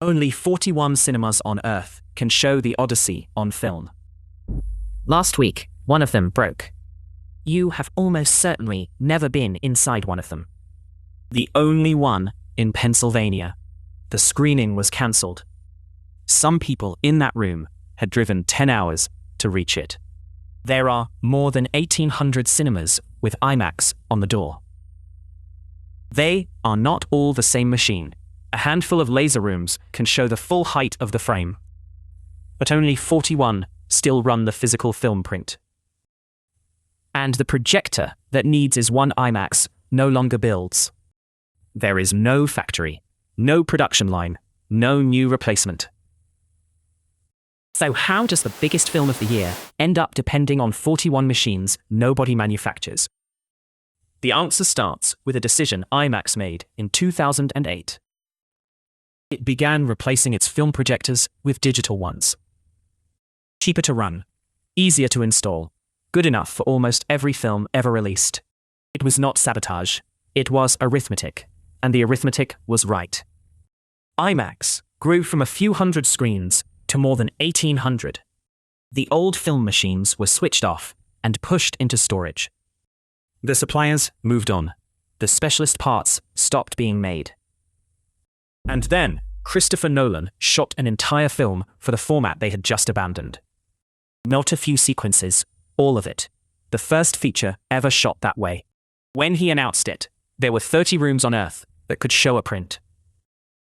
Only 41 cinemas on Earth can show the Odyssey on film. Last week, one of them broke. You have almost certainly never been inside one of them. The only one in Pennsylvania. The screening was cancelled. Some people in that room had driven 10 hours to reach it. There are more than 1,800 cinemas with IMAX on the door. They are not all the same machine. A handful of laser rooms can show the full height of the frame. But only 41 still run the physical film print. And the projector that needs is one IMAX no longer builds. There is no factory, no production line, no new replacement. So how does the biggest film of the year end up depending on 41 machines nobody manufactures? The answer starts with a decision IMAX made in 2008. It began replacing its film projectors with digital ones. Cheaper to run, easier to install, good enough for almost every film ever released. It was not sabotage, it was arithmetic, and the arithmetic was right. IMAX grew from a few hundred screens to more than 1,800. The old film machines were switched off and pushed into storage. The suppliers moved on. The specialist parts stopped being made. And then, Christopher Nolan shot an entire film for the format they had just abandoned. Not a few sequences, all of it. The first feature ever shot that way. When he announced it, there were 30 rooms on Earth that could show a print.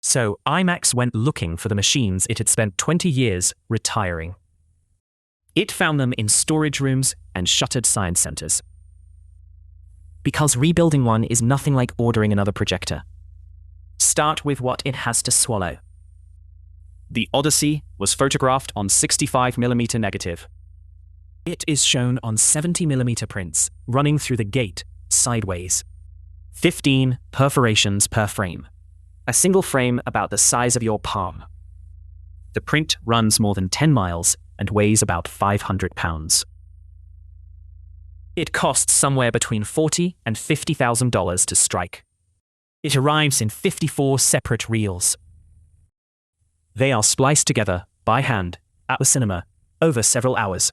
So IMAX went looking for the machines it had spent 20 years retiring. It found them in storage rooms and shuttered science centers. Because rebuilding one is nothing like ordering another projector. Start with what it has to swallow. The Odyssey was photographed on 65mm negative. It is shown on 70mm prints, running through the gate, sideways. 15 perforations per frame. A single frame about the size of your palm. The print runs more than 10 miles and weighs about 500 pounds. It costs somewhere between $40,000 and $50,000 to strike. It arrives in 54 separate reels. They are spliced together, by hand, at the cinema, over several hours.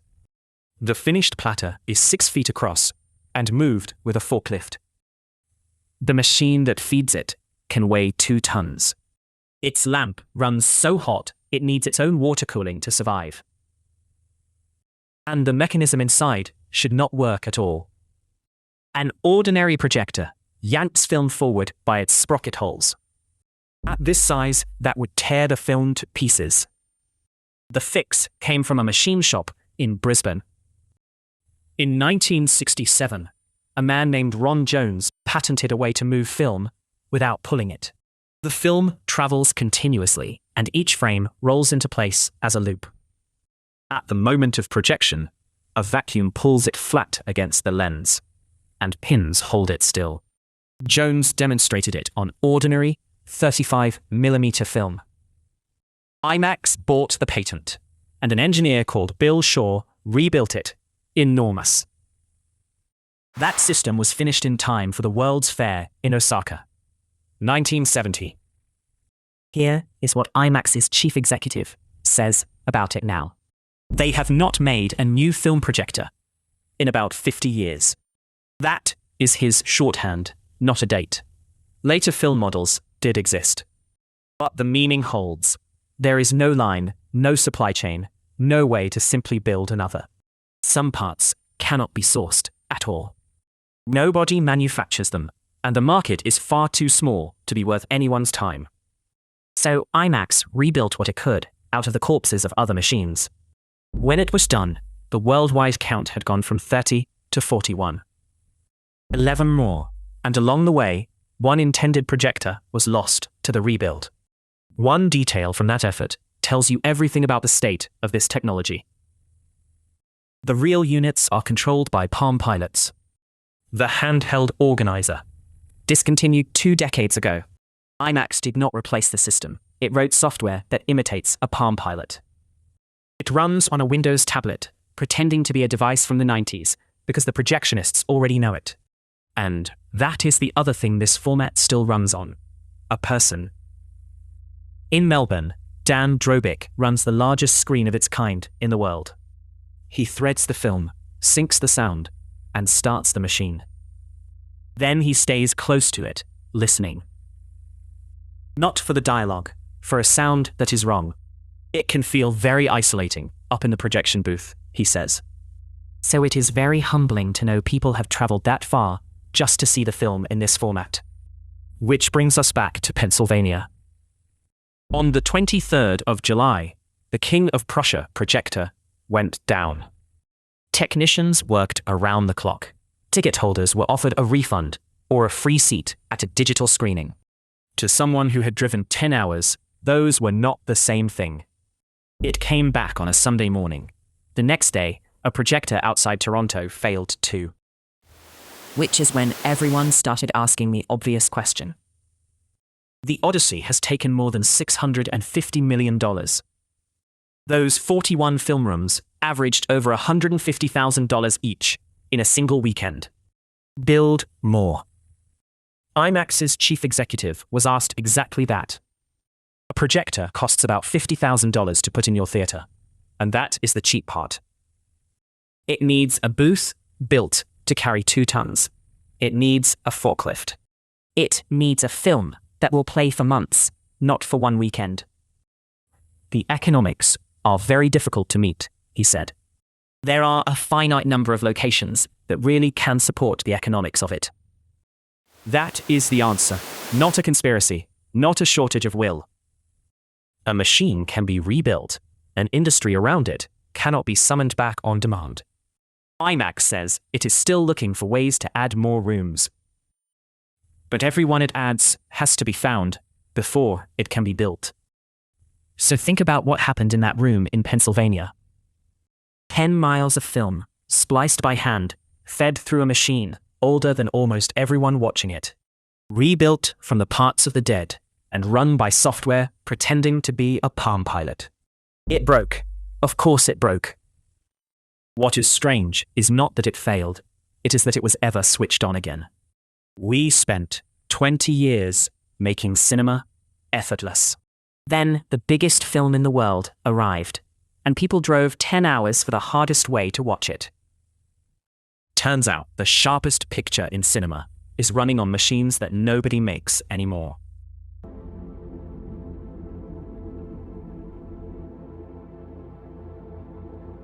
The finished platter is 6 feet across, and moved with a forklift. The machine that feeds it can weigh 2 tons. Its lamp runs so hot, it needs its own water cooling to survive. And the mechanism inside should not work at all. An ordinary projector yanks film forward by its sprocket holes. At this size, that would tear the film to pieces. The fix came from a machine shop in Brisbane. In 1967, a man named Ron Jones patented a way to move film without pulling it. The film travels continuously, and each frame rolls into place as a loop. At the moment of projection, a vacuum pulls it flat against the lens, and pins hold it still. Jones demonstrated it on ordinary 35mm film. IMAX bought the patent, and an engineer called Bill Shaw rebuilt it, enormous. That system was finished in time for the World's Fair in Osaka, 1970. Here is what IMAX's chief executive says about it now. They have not made a new film projector in about 50 years. That is his shorthand, not a date. Later film models did exist. But the meaning holds. There is no line, no supply chain, no way to simply build another. Some parts cannot be sourced at all. Nobody manufactures them, and the market is far too small to be worth anyone's time. So IMAX rebuilt what it could out of the corpses of other machines. When it was done, the worldwide count had gone from 30 to 41. 11 more, and along the way, one intended projector was lost to the rebuild. One detail from that effort tells you everything about the state of this technology. The real units are controlled by Palm Pilots. The handheld organizer. Discontinued 2 decades ago. IMAX did not replace the system. It wrote software that imitates a Palm Pilot. It runs on a Windows tablet, pretending to be a device from the 90s, because the projectionists already know it. And that is the other thing this format still runs on. A person. In Melbourne, Dan Drobick runs the largest screen of its kind in the world. He threads the film, syncs the sound, and starts the machine. Then he stays close to it, listening. Not for the dialogue, for a sound that is wrong. It can feel very isolating up in the projection booth, he says. So it is very humbling to know people have traveled that far just to see the film in this format. Which brings us back to Pennsylvania. On the 23rd of July, the King of Prussia projector went down. Technicians worked around the clock. Ticket holders were offered a refund or a free seat at a digital screening. To someone who had driven 10 hours, those were not the same thing. It came back on a Sunday morning. The next day, a projector outside Toronto failed too. Which is when everyone started asking the obvious question. The Odyssey has taken more than $650 million. Those 41 film rooms averaged over $150,000 each in a single weekend. Build more. IMAX's chief executive was asked exactly that. A projector costs about $50,000 to put in your theater, and that is the cheap part. It needs a booth built to carry 2 tons. It needs a forklift. It needs a film that will play for months, not for one weekend. The economics are very difficult to meet, he said. There are a finite number of locations that really can support the economics of it. That is the answer, not a conspiracy, not a shortage of will. A machine can be rebuilt. An industry around it cannot be summoned back on demand. IMAX says it is still looking for ways to add more rooms. But every one it adds has to be found before it can be built. So think about what happened in that room in Pennsylvania. 10 miles of film, spliced by hand, fed through a machine, older than almost everyone watching it. Rebuilt from the parts of the dead, and run by software pretending to be a Palm Pilot. It broke. Of course it broke. What is strange is not that it failed, it is that it was ever switched on again. We spent 20 years making cinema effortless. Then the biggest film in the world arrived, and people drove 10 hours for the hardest way to watch it. Turns out the sharpest picture in cinema is running on machines that nobody makes anymore.